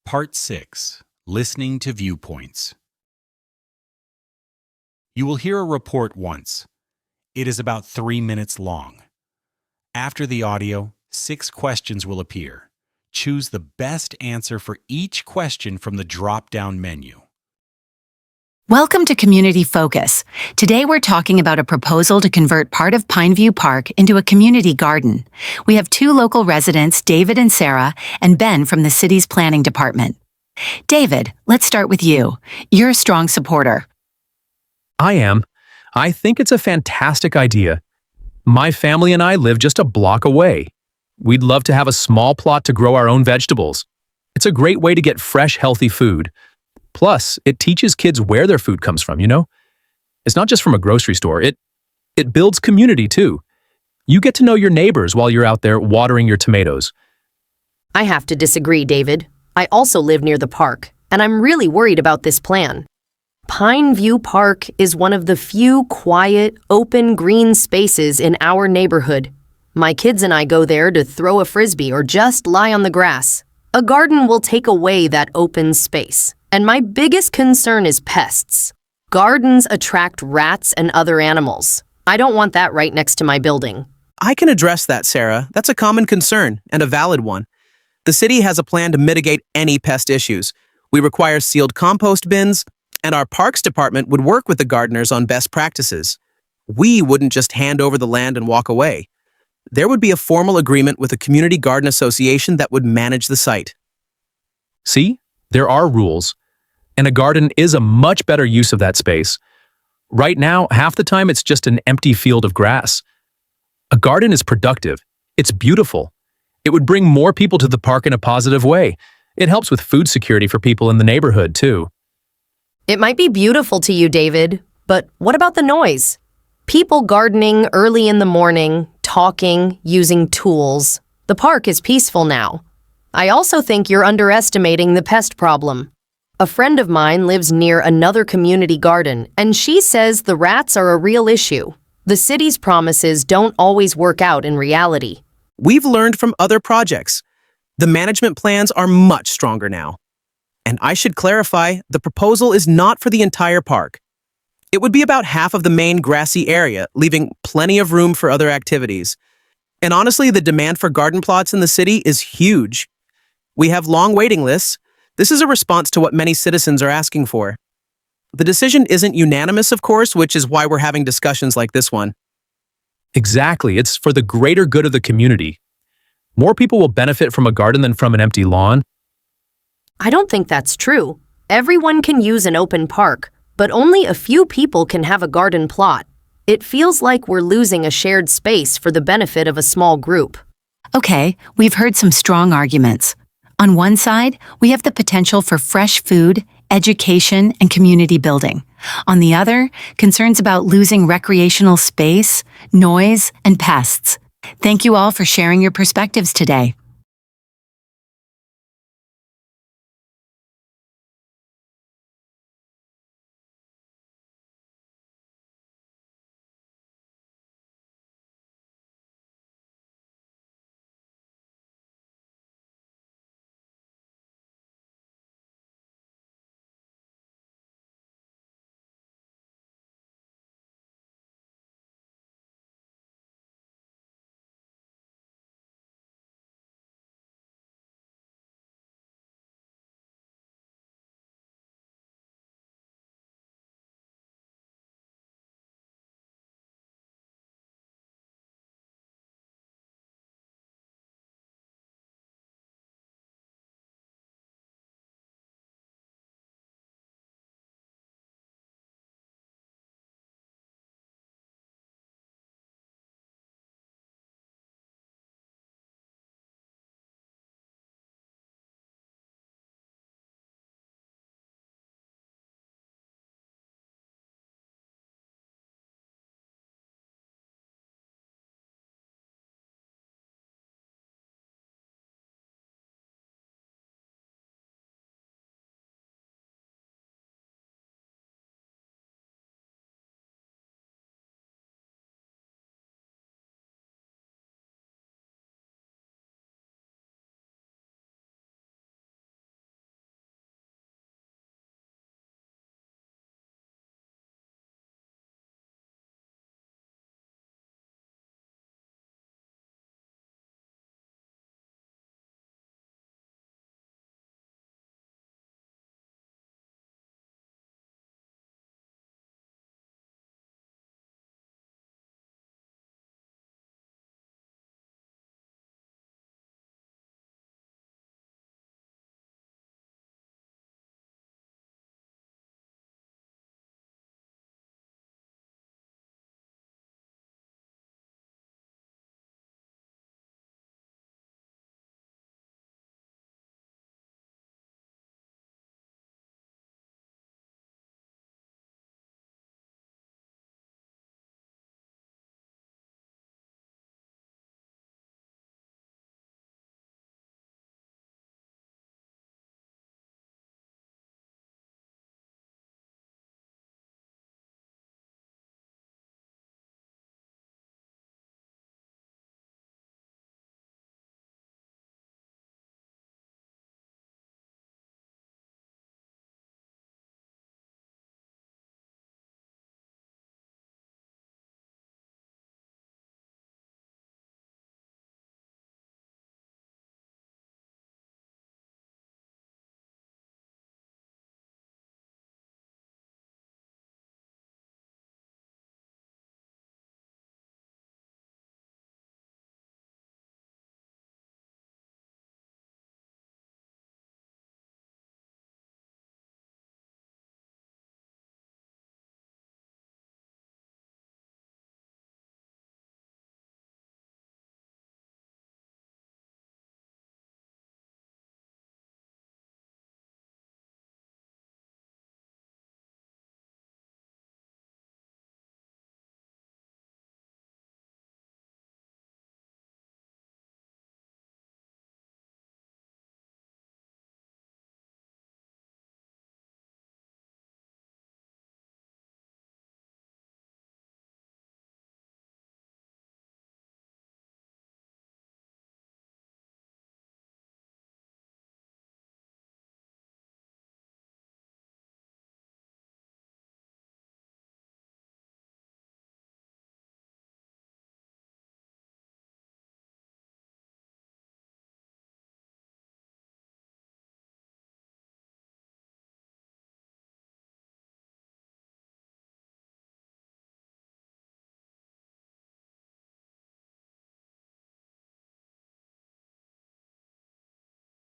Part 6. Listening to Viewpoints. You will hear a report once. It is about 3 minutes long. After the audio, 6 questions will appear. Choose the best answer for each question from the drop-down menu. Welcome to Community Focus. Today we're talking about a proposal to convert part of Pineview Park into a community garden. We have 2 local residents, David and Sarah, and Ben from the city's planning department. David, let's start with you. You're a strong supporter. I am. I think it's a fantastic idea. My family and I live just a block away. We'd love to have a small plot to grow our own vegetables. It's a great way to get fresh, healthy food. Plus, it teaches kids where their food comes from, you know? It's not just from a grocery store. It builds community, too. You get to know your neighbors while you're out there watering your tomatoes. I have to disagree, David. I also live near the park, and I'm really worried about this plan. Pineview Park is one of the few quiet, open green spaces in our neighborhood. My kids and I go there to throw a frisbee or just lie on the grass. A garden will take away that open space. And my biggest concern is pests. Gardens attract rats and other animals. I don't want that right next to my building. I can address that, Sarah. That's a common concern, and a valid one. The city has a plan to mitigate any pest issues. We require sealed compost bins, and our parks department would work with the gardeners on best practices. We wouldn't just hand over the land and walk away. There would be a formal agreement with a community garden association that would manage the site. See? There are rules, and a garden is a much better use of that space. Right now, half the time it's just an empty field of grass. A garden is productive. It's beautiful. It would bring more people to the park in a positive way. It helps with food security for people in the neighborhood, too. It might be beautiful to you, David, but what about the noise? People gardening early in the morning, talking, using tools. The park is peaceful now. I also think you're underestimating the pest problem. A friend of mine lives near another community garden, and she says the rats are a real issue. The city's promises don't always work out in reality. We've learned from other projects. The management plans are much stronger now. And I should clarify, the proposal is not for the entire park. It would be about half of the main grassy area, leaving plenty of room for other activities. And honestly, the demand for garden plots in the city is huge. We have long waiting lists. This is a response to what many citizens are asking for. The decision isn't unanimous, of course, which is why we're having discussions like this one. Exactly. It's for the greater good of the community. More people will benefit from a garden than from an empty lawn. I don't think that's true. Everyone can use an open park, but only a few people can have a garden plot. It feels like we're losing a shared space for the benefit of a small group. Okay, we've heard some strong arguments. On one side, we have the potential for fresh food, education, and community building. On the other, concerns about losing recreational space, noise, and pests. Thank you all for sharing your perspectives today.